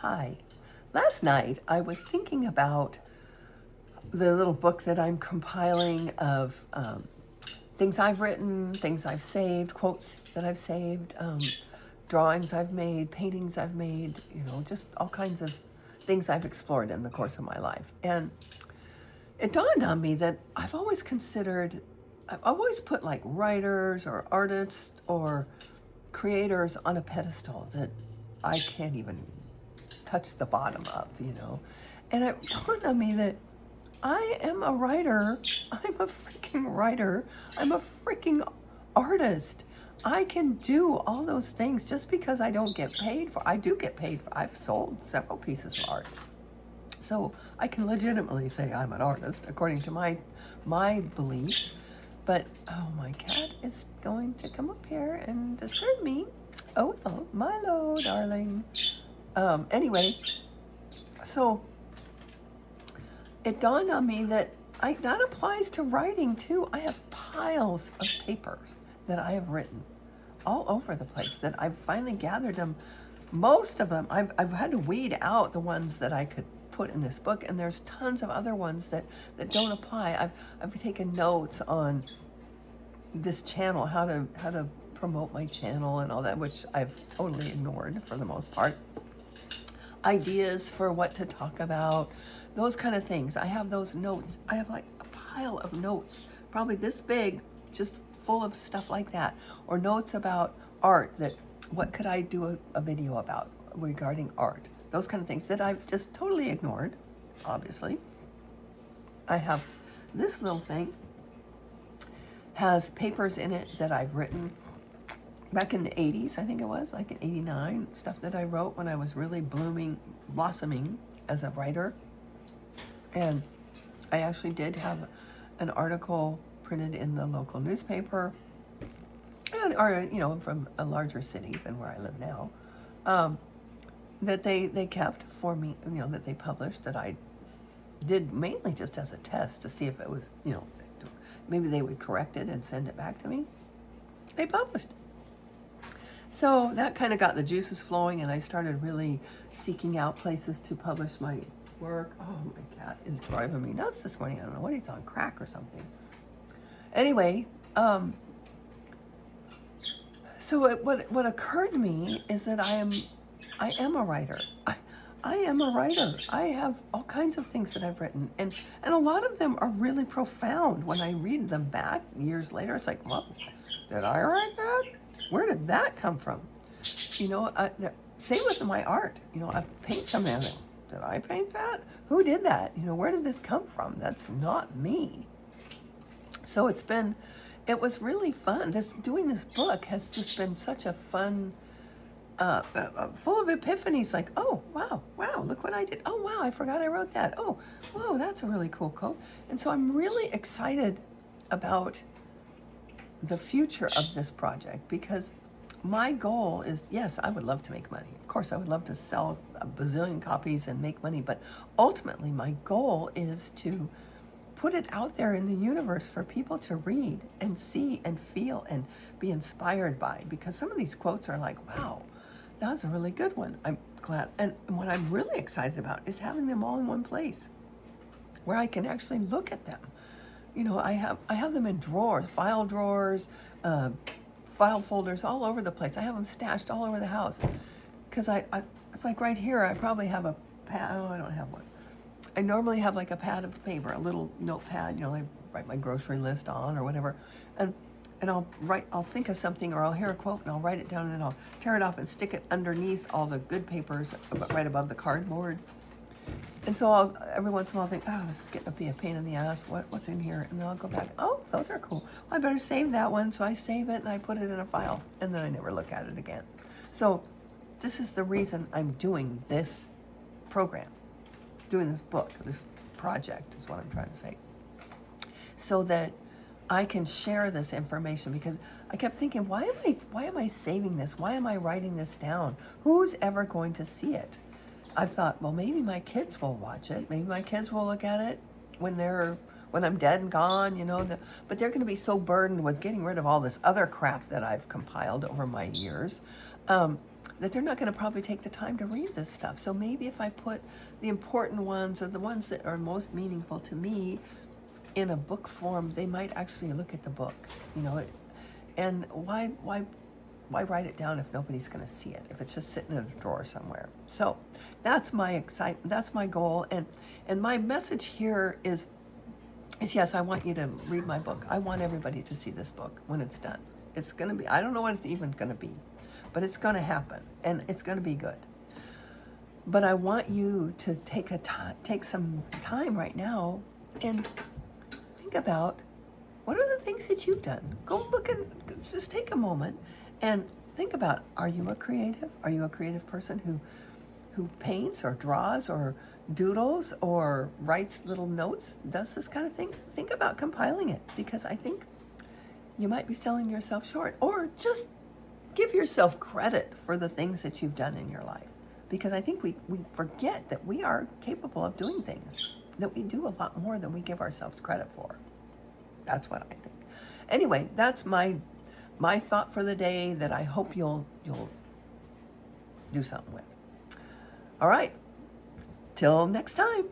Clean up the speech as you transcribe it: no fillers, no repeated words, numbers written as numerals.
Hi. Last night I was thinking about the little book that I'm compiling of things I've written, things I've saved, quotes that I've saved, drawings I've made, paintings I've made, just all kinds of things I've explored in the course of my life. And it dawned on me that I've always put like writers or artists or creators on a pedestal that I can't even touch the bottom of. And it dawned on me that I am a writer. I'm a freaking writer. I'm a freaking artist. I can do all those things just because I don't get paid for. I do get paid for. I've sold several pieces of art. So I can legitimately say I'm an artist according to my beliefs. But, oh, my cat is going to come up here and disturb me. Oh, well, Milo, darling. Anyway, so it dawned on me that that applies to writing too. I have piles of papers that I have written all over the place that I've finally gathered them. Most of them, I've had to weed out the ones that I could put in this book, and there's tons of other ones that don't apply. I've taken notes on this channel, how to promote my channel and all that, which I've totally ignored for the most part. Ideas for what to talk about, those kind of things. I have those notes. I have like a pile of notes, probably this big, just full of stuff like that. Or notes about art, that what could I do a video about regarding art. Those kind of things that I've just totally ignored, obviously. I have this little thing, has papers in it that I've written back in the 80s, I think it was, like in 89, stuff that I wrote when I was really blossoming as a writer. And I actually did have an article printed in the local newspaper, or from a larger city than where I live now, that they kept for me, that they published, that I did mainly just as a test to see if it was, maybe they would correct it and send it back to me. They published. So that kind of got the juices flowing, and I started really seeking out places to publish my work. Oh, my cat is driving me nuts this morning. I don't know what, he's on crack or something. Anyway, so what occurred to me is that I am a writer. I am a writer. I have all kinds of things that I've written, and a lot of them are really profound. When I read them back years later, it's like, well, did I write that? Where did that come from? Same with my art. I paint something. Did I paint that? Who did that? Where did this come from? That's not me. So it was really fun. Doing this book has just been such a fun, full of epiphanies, like, oh, wow, look what I did. Oh, wow, I forgot I wrote that. Oh, whoa, that's a really cool quote. And so I'm really excited about the future of this project, because my goal is, yes, I would love to make money. Of course, I would love to sell a bazillion copies and make money, but ultimately my goal is to put it out there in the universe for people to read and see and feel and be inspired by, because some of these quotes are like, wow, that's a really good one. I'm glad. And what I'm really excited about is having them all in one place where I can actually look at them. I have them in drawers, file drawers, file folders all over the place. I have them stashed all over the house, because it's like right here, I probably have a pad. Oh, I don't have one. I normally have like a pad of paper, a little notepad, I write my grocery list on or whatever, and I'll think of something, or I'll hear a quote and I'll write it down, and then I'll tear it off and stick it underneath all the good papers, right above the cardboard. And so every once in a while I'll think, oh, this is getting to be a pain in the ass. What's in here? And then I'll go back, oh, those are cool. Well, I better save that one. So I save it and I put it in a file, and then I never look at it again. So this is the reason I'm doing this program, doing this book, this project is what I'm trying to say, so that I can share this information. Because I kept thinking, why am I saving this? Why am I writing this down? Who's ever going to see it? I've thought, well, maybe my kids will watch it. Maybe my kids will look at it when I'm dead and gone, but they're going to be so burdened with getting rid of all this other crap that I've compiled over my years, that they're not going to probably take the time to read this stuff. So maybe if I put the important ones or the ones that are most meaningful to me in a book form, they might actually look at the book, you know. And why write it down if nobody's going to see it, if it's just sitting in a drawer somewhere? So that's my that's my goal, and my message here is yes, I want you to read my book. I want everybody to see this book when it's done. It's going to be, I don't know what it's even going to be, but it's going to happen, and it's going to be good. But I want you to take some time right now and think about, what are the things that you've done? Go look and just take a moment and think about, are you a creative? Are you a creative person who paints or draws or doodles or writes little notes, does this kind of thing? Think about compiling it, because I think you might be selling yourself short. Or just give yourself credit for the things that you've done in your life, because I think we forget that we are capable of doing things, that we do a lot more than we give ourselves credit for. That's what I think. Anyway, that's my thought for the day that I hope you'll do something with. All right, till next time.